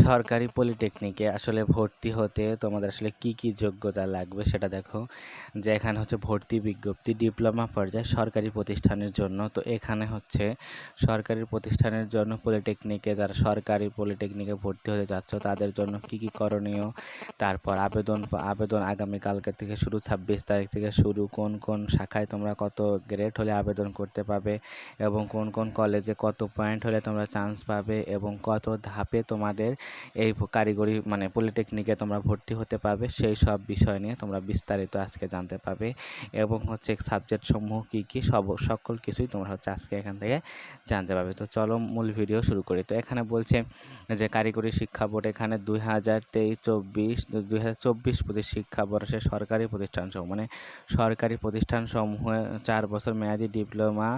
সরকারি পলিটেকনিকে আসলে ভর্তি হতে তোমাদের আসলে কি যোগ্যতা লাগবে সেটা দেখো। যে এখানে হচ্ছে ভর্তি বিজ্ঞপ্তি ডিপ্লোমা পর্যায়ে সরকারি প্রতিষ্ঠানের জন্য। তো এখানে হচ্ছে সরকারি প্রতিষ্ঠানের জন্য পলিটেকনিকে যারা সরকারি পলিটেকনিকে ভর্তি হতে যাচ্ছ তাদের জন্য কি করণীয়, তারপর আবেদন আগামীকালকে থেকে শুরু, 26 তারিখ থেকে শুরু, কোন শাখায় তোমরা কত গ্রেড হলে আবেদন করতে পাবে এবং কোন কলেজে কত পয়েন্ট হলে তোমরা চান্স পাবে এবং কত ধাপে তোমাদের এই কারিগরি মানে পলিটেকনিকে তোমরা ভর্তি হতে পারবে, সেই সব বিষয় নিয়ে তোমরা বিস্তারিত আজকে জানতে পারবে। এবং হচ্ছে সাবজেক্ট সমূহ কি সকল কিছুই তোমরা হচ্ছে আজকে এখান থেকে জানতে পারবে। তো চলো মূল ভিডিও শুরু করি। তো এখানে বলছে যে কারিগরি শিক্ষা বোর্ড এখানে 2023-24 শিক্ষাবর্ষে সরকারি প্রতিষ্ঠানসমূহ মানে সরকারি প্রতিষ্ঠানসমূহ 4 বছর মেয়াদী ডিপ্লোমা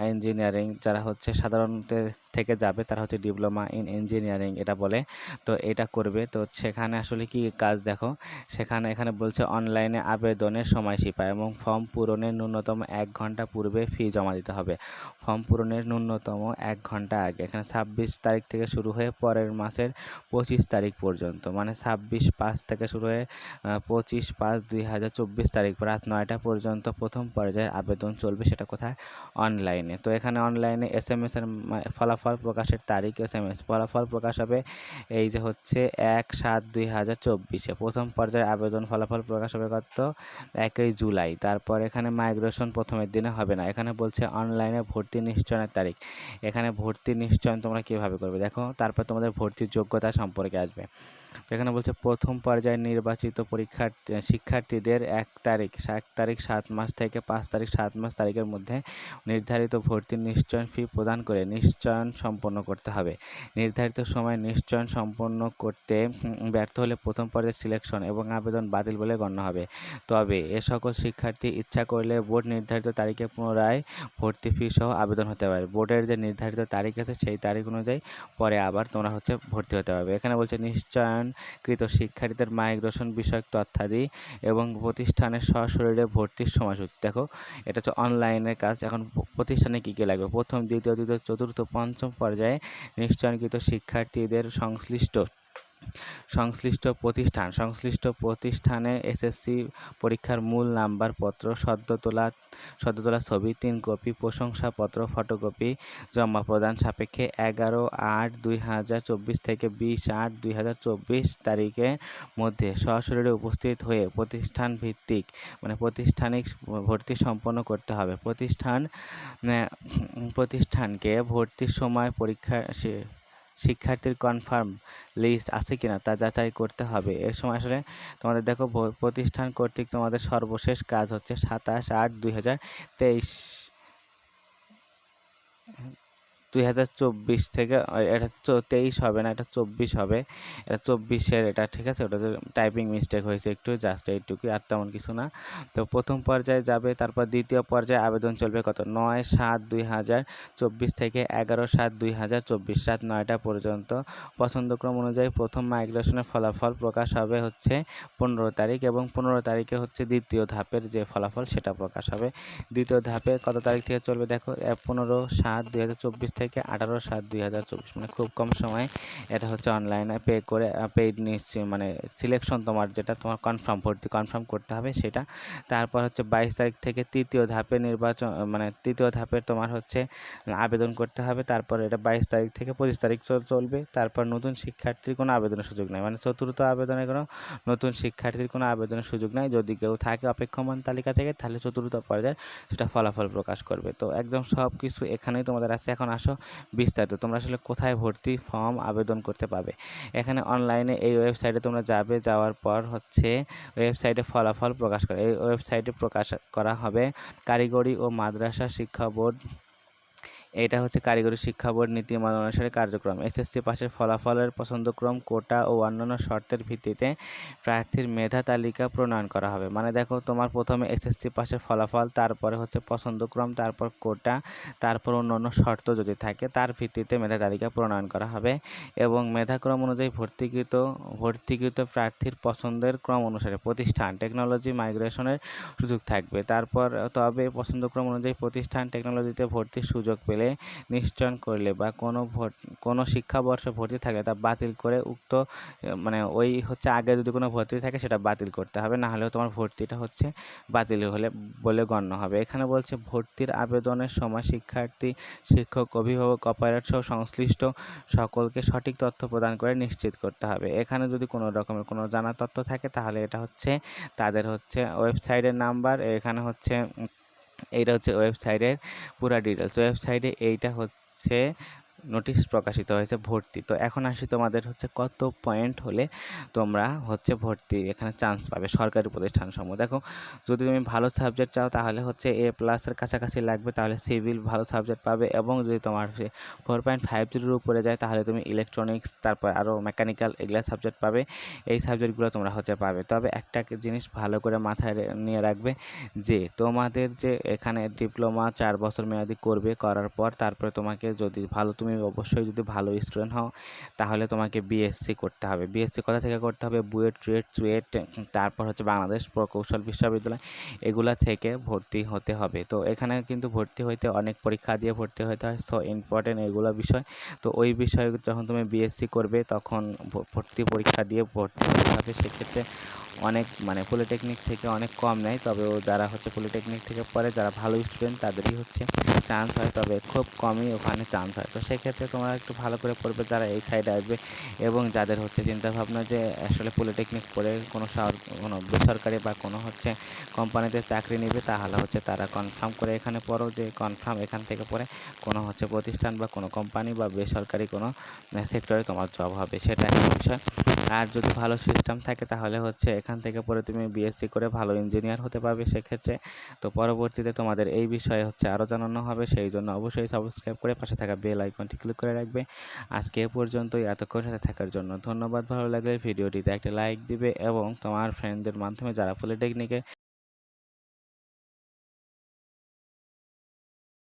ইঞ্জিনিয়ারিং যারা হচ্ছে সাধারণত থেকে যাবে তারা হচ্ছে ডিপ্লোমা ইন ইঞ্জিনিয়ারিং এটা বলে। তো এটা করবে। তো সেখানে আসলে কি কাজ দেখো, এখানে বলছে অনলাইনে আবেদনের সময়সীমা এবং ফর্ম পূরণের ন্যূনতম 1 ঘন্টা পূর্বে ফি জমা দিতে হবে। ফর্ম পূরণের ন্যূনতম 1 ঘন্টা আগে। এখানে 26 তারিখ থেকে শুরু হয়ে পরের মাসের 25 তারিখ পর্যন্ত, মানে 26/5 থেকে শুরু হয়ে 25/5/2024 তারিখ রাত 9টা পর্যন্ত প্রথম পর্যায়ে আবেদন চলবে। সেটা কোথায়? অনলাইনে। তো এখানে অনলাইনে SMS এর ফলাফল প্রকাশের তারিখ, SMS ফলাফল প্রকাশ হবে এই যে হচ্ছে 1/7/2024। প্রথম পর্যায়ে আবেদন ফলাফল প্রকাশ হবে কত? 1 জুলাই। তারপর এখানে মাইগ্রেশন প্রথমের দিনে হবে না। এখানে বলছে অনলাইনে ভর্তি নিশ্চয়নের তারিখ। এখানে ভর্তি নিশ্চয়ন তোমরা কিভাবে করবে দেখো। তারপর তোমাদের ভর্তির যোগ্যতা সম্পর্কে আসবে। এখানে বলছে প্রথম পর্যায়ে নির্বাচিত শিক্ষার্থীদের 1 তারিখ 7 মাস থেকে 5 তারিখ 7 মাস তারিখের মধ্যে নির্ধারিত ভর্তির নিশ্চয়ন ফি প্রদান করে নিশ্চয়ন সম্পন্ন করতে হবে। নির্ধারিত সময়ে নিশ্চয়ন সম্পন্ন করতে ব্যর্থ হলে প্রথম পর্যায়ে সিলেকশন এবং আবেদন বাতিল বলে গণ্য হবে। তবে এ সকল শিক্ষার্থী ইচ্ছা করলে বোর্ড নির্ধারিত তারিখে পুনরায় ভর্তি ফি সহ আবেদন হতে পারে। বোর্ডের যে নির্ধারিত তারিখ আছে সেই তারিখ অনুযায়ী পরে আবার তোমরা হচ্ছে ভর্তি হতে পারবে। এখানে বলছে নিশ্চয়নকৃত শিক্ষার্থীদের মাইগ্রেশন বিষয়ক তথ্যাদি এবং প্রতিষ্ঠানের সশরীরে ভর্তির সময়সূচি। দেখো এটা হচ্ছে অনলাইনের কাজ। এখন প্রতিষ্ঠানে কি লাগবে? প্রথম, দ্বিতীয়, তৃতীয়, চতুর্থ, পঞ্চম পর্যায়ে নিশ্চয়নকৃত শিক্ষার্থীদের সংশ্লিষ্ট প্রতিষ্ঠানে SSC পরীক্ষার মূল নাম্বারপত্র, সদ্য তোলা ছবি 3 কপি, প্রশংসাপত্র ফটোকপি জমা প্রদান সাপেক্ষে 11/8/2024 থেকে 20/8/2024 তারিখের মধ্যে সশরীরে উপস্থিত হয়ে প্রাতিষ্ঠানিক ভর্তি সম্পন্ন করতে হবে। প্রতিষ্ঠানকে ভর্তির সময় শিক্ষার্থীর কনফার্ম লিস্ট আছে কিনা তা যাচাই করতে হবে। এর সময় আসলে তোমাদের দেখো প্রতিষ্ঠান কর্তৃক তোমাদের সর্বশেষ কাজ হচ্ছে 27/8/2023 2024 থেকে, এটা 23 হবে না, এটা 24 হবে। এটা 24-এর এটা, ঠিক আছে? ওটা টাইপিং মিস্টেক হয়েছে একটু, জাস্ট এইটুকুই, আর তেমন কিছু না। তো প্রথম পর্যায়ে যাবে। তারপর দ্বিতীয় পর্যায়ে আবেদন চলবে কত? 9/7/2024 থেকে 11/7/2024 রাত 9টা পর্যন্ত। পছন্দক্রম অনুযায়ী প্রথম মাইগ্রেশনের ফলাফল প্রকাশ হবে হচ্ছে 15 তারিখ এবং 15 তারিখে হচ্ছে দ্বিতীয় ধাপের যে ফলাফল সেটা প্রকাশ হবে। দ্বিতীয় ধাপে কত তারিখ থেকে চলবে দেখো? 15/7/2024 থেকে 18/7/2024, মানে খুব কম সময়। এটা হচ্ছে অনলাইনে পেইড নিশ্চয় মানে সিলেকশন, তোমার যেটা তোমার ভর্তি কনফার্ম করতে হবে সেটা। তারপর হচ্ছে 22 তারিখ থেকে তৃতীয় ধাপে তৃতীয় ধাপের তোমার হচ্ছে আবেদন করতে হবে। তারপর এটা 22 তারিখ থেকে 25 তারিখ চলবে। তারপর নতুন শিক্ষার্থীর কোনো আবেদনের সুযোগ নেই, মানে চতুর্থ আবেদনে কোনো নতুন শিক্ষার্থীর কোনো আবেদনের সুযোগ নেই। যদি কেউ থাকে অপেক্ষমান তালিকা থেকে তাহলে চতুর্থ পর্যায়ে সেটা ফলাফল প্রকাশ করবে। তো একদম সব কিছু এখানেই তোমাদের আছে। এখন আসো বিস্তারিত, তোমরা আসলে কোথায় ভর্তি ফর্ম আবেদন করতে পারবে। এখানে অনলাইনে এই ওয়েবসাইটে তোমরা যাবে। যাওয়ার পর হচ্ছে ওয়েবসাইটে ফলাফল প্রকাশ করে, এই ওয়েবসাইটে প্রকাশ করা হবে কারিগরি ও মাদ্রাসা শিক্ষা বোর্ড। এটা হচ্ছে কারিগরি শিক্ষা বোর্ড নীতিমালা অনুসারে কার্যক্রম। SSC পাশের ফলাফলের পছন্দক্রম, কোটা ও অন্যান্য শর্তের ভিত্তিতে প্রার্থীর মেধা তালিকা প্রণয়ন করা হবে। মানে দেখো তোমার প্রথমে SSC পাশের ফলাফল, তারপরে হচ্ছে পছন্দক্রম, তারপর কোটা, তারপর অন্যান্য শর্ত যদি থাকে তার ভিত্তিতে মেধা তালিকা প্রণয়ন করা হবে এবং মেধাক্রম অনুযায়ী ভর্তিকৃত প্রার্থীর পছন্দের ক্রম অনুসারে প্রতিষ্ঠান টেকনোলজি মাইগ্রেশনের সুযোগ থাকবে। তবে পছন্দক্রম অনুযায়ী প্রতিষ্ঠান টেকনোলজিতে ভর্তির সুযোগ পেলে বলে নিশ্চয়ন করলে বা কোনো শিক্ষাবর্ষ ভর্তি থাকলে তা বাতিল করে উক্ত মানে ওই হচ্ছে আগে যদি কোনো ভর্তি থাকে সেটা বাতিল করতে হবে, না হলেও তোমার ভর্তিটা হচ্ছে বাতিল হলে বলে গণ্য হবে। এখানে বলছে ভর্তির আবেদনের সময় শিক্ষার্থী, শিক্ষক, অভিভাবক, অপারেটর সহ সংশ্লিষ্ট সকলকে সঠিক তথ্য প্রদান করে নিশ্চিত করতে হবে। এখানে যদি কোনো রকমের কোনো জানা তথ্য থাকে তাহলে এটা হচ্ছে তাদের হচ্ছে ওয়েবসাইটের নাম্বার, এখানে হচ্ছে এইটা হচ্ছে ওয়েবসাইটের পুরা ডিটেলস। ওয়েবসাইটে এইটা হচ্ছে নোটিশ প্রকাশিত হয়েছে ভর্তি। তো এখন আসি তোমাদের হচ্ছে কত পয়েন্ট হলে তোমরা হচ্ছে ভর্তি এখানে চান্স পাবে সরকারি প্রতিষ্ঠানসমূহ। দেখো, যদি তুমি ভালো সাবজেক্ট চাও তাহলে হচ্ছে A+-এর কাছাকাছি লাগবে, তাহলে সিভিল ভালো সাবজেক্ট পাবে। এবং যদি তোমার 4.50 উপরে যায় তাহলে তুমি ইলেকট্রনিক্স, তারপর আরও মেকানিক্যাল এগুলা সাবজেক্ট পাবে। এই সাবজেক্টগুলো তোমরা হচ্ছে পাবে। তবে একটা জিনিস ভালো করে মাথায় নিয়ে রাখবে যে তোমাদের যে এখানে ডিপ্লোমা 4 বছর মেয়াদি করবে, করার পর তারপরে তোমাকে যদি ভালো, তুমি অবশ্যই যদি ভালো স্টুডেন্ট হও তাহলে তোমাকে বিএসসি করতে হবে। বিএসসি কোথা থেকে করতে হবে? বুয়েট, চুয়েট, তারপর হচ্ছে বাংলাদেশ প্রকৌশল বিশ্ববিদ্যালয়, এগুলা থেকে ভর্তি হতে হবে। তো এখানে কিন্তু ভর্তি হইতে অনেক পরীক্ষা দিয়ে ভর্তি হতে হয়, সো ইম্পর্টেন্ট এগুলো বিষয়। তো ওই বিষয়ে যখন তুমি বিএসসি করবে তখন ভর্তি পরীক্ষা দিয়ে ভর্তি হতে হবে। সেক্ষেত্রে অনেক মানে পলিটেকনিক থেকে অনেক কম নেয়, তবে যারা হচ্ছে পলিটেকনিক থেকে পড়ে, যারা ভালো স্টুডেন্ট তাদেরই হচ্ছে চান্স হয়, তবে খুব কমই ওখানে চান্স হয়। তো সেক্ষেত্রে তোমরা একটু ভালো করে পড়বে যারা এই সাইডে আসবে, এবং যাদের হচ্ছে চিন্তাভাবনা যে আসলে পলিটেকনিক পড়ে কোনো বেসরকারি বা কোনো হচ্ছে কোম্পানিতে চাকরি নেবে, তাহলে হচ্ছে তারা কনফার্ম করে এখানে পড়ো যে কনফার্ম এখান থেকে পড়ে কোনো হচ্ছে প্রতিষ্ঠান বা কোনো কোম্পানি বা বেসরকারি কোনো সেক্টরে তোমার জব হবে, সেটা একটা বিষয়। আর যদি ভালো সিস্টেম থাকে তাহলে হচ্ছে এখান থেকে পরে তুমি বিএসসি করে ভালো ইঞ্জিনিয়ার হতে পারবে সেক্ষেত্রে। তো পরবর্তীতে তোমাদের এই বিষয়ে হচ্ছে আরও জানানো হবে, সেই জন্য অবশ্যই সাবস্ক্রাইব করে পাশে থাকা বেল আইকনটি ক্লিক করে রাখবে। আজকে এ পর্যন্তই, এতক্ষণ সাথে থাকার জন্য ধন্যবাদ। ভালো লাগলে ভিডিওটিতে একটা লাইক দিবে এবং তোমার ফ্রেন্ডদের মাধ্যমে যারা পলিটেকনিকে